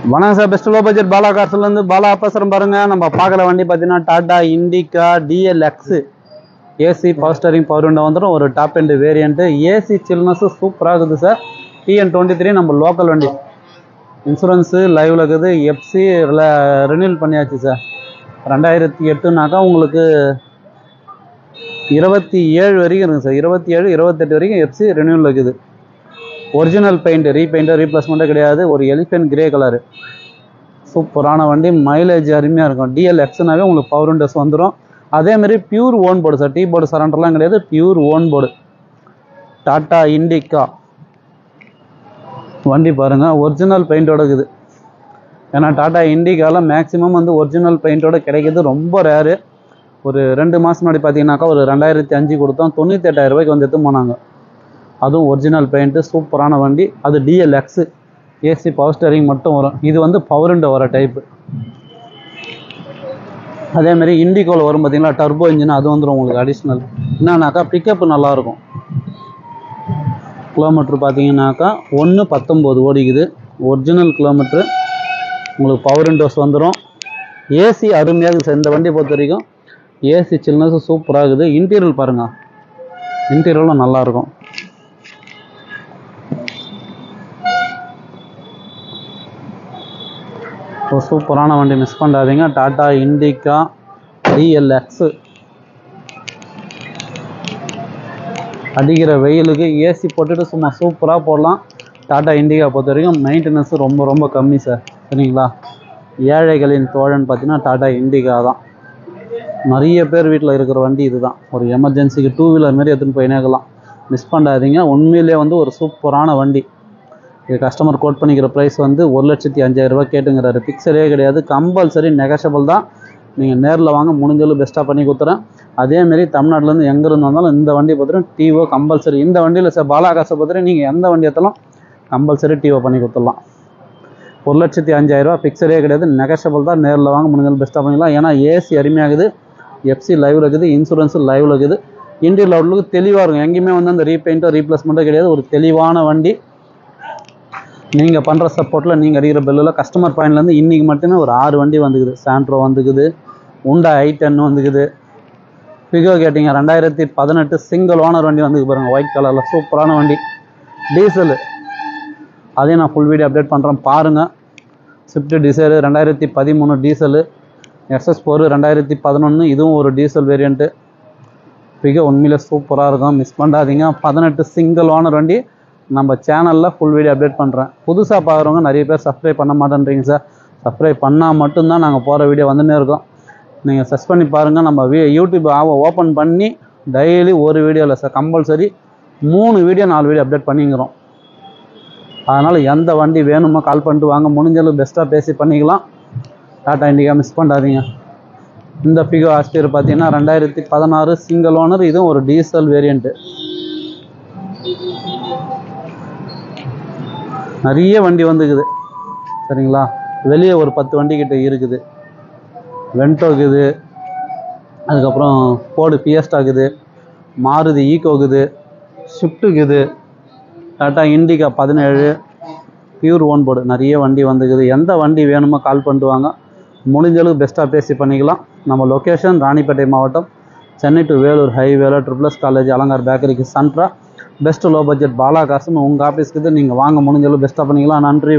வணக்கம் sir, best low budget Bala கார்ஸ்லேருந்து பாலா பேசுகிறேன் பாருங்க. நம்ம பார்க்குற வண்டி பார்த்தீங்கன்னா Tata Indica DLX AC power steering power window வந்துடும். ஒரு top end variant. AC chillness சூப்பராக இருக்குது சார். TN23 நம்ம லோக்கல் வண்டி. இன்சூரன்ஸு லைவில் இருக்குது. எஃப்சி ரினியூல் பண்ணியாச்சு சார். 2008னாக்கா உங்களுக்கு 27 வரைக்கும் இருக்குது சார். 27, 28 வரைக்கும் எஃப்சி ரினியூல் இருக்குது. ஒரிஜினல் பெயிண்ட், ரீபெயிண்ட்டு ரீப்ளேஸ்மெண்ட்டே கிடையாது. ஒரு எலிஃபென்ட் கிரே கலரு, சூப்பரான வண்டி. மைலேஜ் அருமையாக இருக்கும். டிஎல்எக்ஸ்னாவே உங்களுக்கு பவர் விண்டோஸ் வந்துடும். அதேமாரி pure own board sir. T board சரண்டர்லாம் கிடையாது, pure own board. Tata Indica வண்டி பாருங்கள், ஒரிஜினல் பெயிண்டோட இருக்குது. ஏன்னா டாடா இண்டிகாவில் மேக்ஸிமம் வந்து ஒரிஜினல் பெயிண்டோட கிடைக்கிறது ரொம்ப ரேரு. ஒரு 2 மாதம் முன்னாடி பார்த்தீங்கன்னாக்கா ஒரு 2005 கொடுத்தோம், 98,000 ரூபாய்க்கு வந்து எடுத்து போனாங்க. அதுவும் ஒரிஜினல் பெயிண்ட்டு, சூப்பரான வண்டி. அது டிஎல்எக்ஸு ஏசி பவர் ஸ்டேரிங் மட்டும் வரும். இது வந்து பவர் விண்டோ வர டைப்பு. அதேமாதிரி இண்டிகோவில் வரும் பார்த்தீங்களா டர்போ இன்ஜின், அது வந்துடும் உங்களுக்கு அடிஷ்னல். என்னன்னாக்கா பிக்கப்பு நல்லாயிருக்கும். கிலோமீட்ரு பார்த்தீங்கன்னாக்கா 1.19 ஓடிக்குது. Original kilometre. உங்களுக்கு பவர் விண்டோஸ் வந்துடும். ஏசி அருமையாக இருக்குது சார் இந்த வண்டியை பொறுத்த வரைக்கும். ஏசி சில்னஸ் சூப்பராக இருக்குது. இன்டீரியல் பாருங்கள், இன்டீரியலும் நல்லாயிருக்கும். ஒரு சூப்பரான வண்டி, மிஸ் பண்ணாதீங்க. டாடா இண்டிகா டிஎல்எக்ஸ். அடிக்கிற வெயிலுக்கு ஏசி போட்டுட்டு சும்மா சூப்பராக போடலாம். டாடா இண்டிகா பொறுத்த வரைக்கும் மெயின்டெனன்ஸ் ரொம்ப ரொம்ப கம்மி சார். சரிங்களா? ஏழைகளின் தோழன் பார்த்தீங்கன்னா டாடா இண்டிகா தான். நிறைய பேர் வீட்டில் இருக்கிற வண்டி இது தான். ஒரு எமர்ஜென்சிக்கு 2 வீலர் மாரி எடுத்துன்னு போய் நேக்கலாம். மிஸ் பண்ணாதீங்க. உண்மையிலே வந்து ஒரு சூப்பரான வண்டி. இது கஸ்டமர் கோட் பண்ணிக்கிற ப்ரைஸ் வந்து 1,05,000 ரூபா கேட்டுங்கிறாரு. பிக்சரே கிடையாது, கம்பல்சரி நெகஷபிள் தான். நீங்கள் நேரில் வாங்க, முடிஞ்சளவு பெஸ்ட்டாக பண்ணி கொடுத்துறேன். அதேமாரி தமிழ்நாட்டிலேருந்து எங்கேருந்து வந்தாலும் இந்த வண்டி பார்த்துட்டு டிஓ கம்பல்சரி. இந்த வண்டியில் சார் பாலா காசை பார்த்துட்டு நீங்கள் எந்த வண்டி எடுத்தாலும் கம்பல்சரி டிஓ பண்ணி கொடுத்துடலாம். 1,05,000 ரூபா பிக்சரே கிடையாது, நெகஷபிள் தான். நேரில் வாங்க, முடிஞ்சளவு பெஸ்ட்டாக பண்ணிக்கலாம். ஏன்னா ஏசி அருமையாகுது, எஃப்சி லைவில் இருக்குது, இன்சூரன்ஸு லைவில் இருக்குது. இன்டீரியல் அவுட்லுக்கு தெளிவாக இருக்கும். எங்கேயுமே வந்து அந்த ரீபெயிண்ட்டோ ரீப்ளேஸ்மெண்ட்டோ கிடையாது. ஒரு தெளிவான வண்டி. நீங்கள் பண்ணுற சப்போர்ட்டில், நீங்கள் அடிக்கிற பெல்லில் கஸ்டமர் பாயிண்ட்லேருந்து இன்றைக்கி மட்டுமே ஒரு 6 வண்டி வந்துக்குது. சாண்ட்ரோ வந்துக்குது, உண்டா i10 வந்துக்குது. பிகோ கேட்டிங்க 2018 சிங்கிள் ஓனர் வண்டி வந்துக்கு பாருங்கள், ஒயிட் கலரில் சூப்பரான வண்டி. டீசலு அதையும் நான் ஃபுல் வீடியோ அப்டேட் பண்ணுறேன் பாருங்கள். Swift Dzire 2013 diesel. SS4 2011, இதுவும் ஒரு டீசல் வேரியண்ட்டு. பிகோ உண்மையிலே சூப்பராக இருக்கும், மிஸ் பண்ணாதீங்க. 18 சிங்கிள் ஓனர் வண்டி. நம்ம சேனலில் ஃபுல் வீடியோ அப்டேட் பண்ணுறேன். புதுசாக பார்க்குறவங்க நிறைய பேர் சப்ஸ்கிரைப் பண்ண மாட்டேன்றீங்க சார். சப்ஸ்கிரைப் பண்ணால் மட்டும்தான் நாங்கள் போகிற வீடியோ வந்துன்னே இருக்கோம். நீங்கள் சர்ச் பண்ணி பாருங்கள். நம்ம யூடியூப் ஓப்பன் பண்ணி டெய்லி ஒரு வீடியோ இல்லை sir, compulsory 3 video 4 video update பண்ணிக்கிறோம். அதனால் எந்த வண்டி வேணுமோ கால் பண்ணிட்டு வாங்க, முடிஞ்சளவு பெஸ்ட்டாக பேசி பண்ணிக்கலாம். டாடா இண்டிகா மிஸ் பண்ணாதீங்க. இந்த பிகோ ஆஸ்டியர் பார்த்தீங்கன்னா 2016 சிங்கிள் ஓனர். இதுவும் ஒரு டீசல் வேரியண்ட்டு. நிறைய வண்டி வந்துக்குது. சரிங்களா? வெளியே ஒரு 10 வண்டி கிட்ட இருக்குது. வென்டோ இருக்குது, அதுக்கப்புறம் ஃபோர்டு ஃபியஸ்டா இருக்குது, மாருதி ஈகோ இருக்குது, ஸ்விஃப்ட் இருக்குது, Tata Indica 17 pure own board. நிறைய வண்டி வந்துக்குது. எந்த வண்டி வேணுமோ கால் பண்ணிட்டு வாங்க, முடிஞ்சளவு பெஸ்ட்டாக பேசி பண்ணிக்கலாம். நம்ம லொக்கேஷன் ராணிப்பேட்டை மாவட்டம், சென்னை டு வேலூர் ஹைவேல SSS காலேஜ் அலங்கார் பேக்கரிக்கு சென்ட்ரா. பெஸ்ட் லோ பட்ஜெட் பாலா காசுன்னு உங்கள் ஆஃபீஸ்க்கு நீங்கள் வாங்க, முடிஞ்சளவு பெஸ்ட்டாக பண்ணிக்கலாம். நன்றி.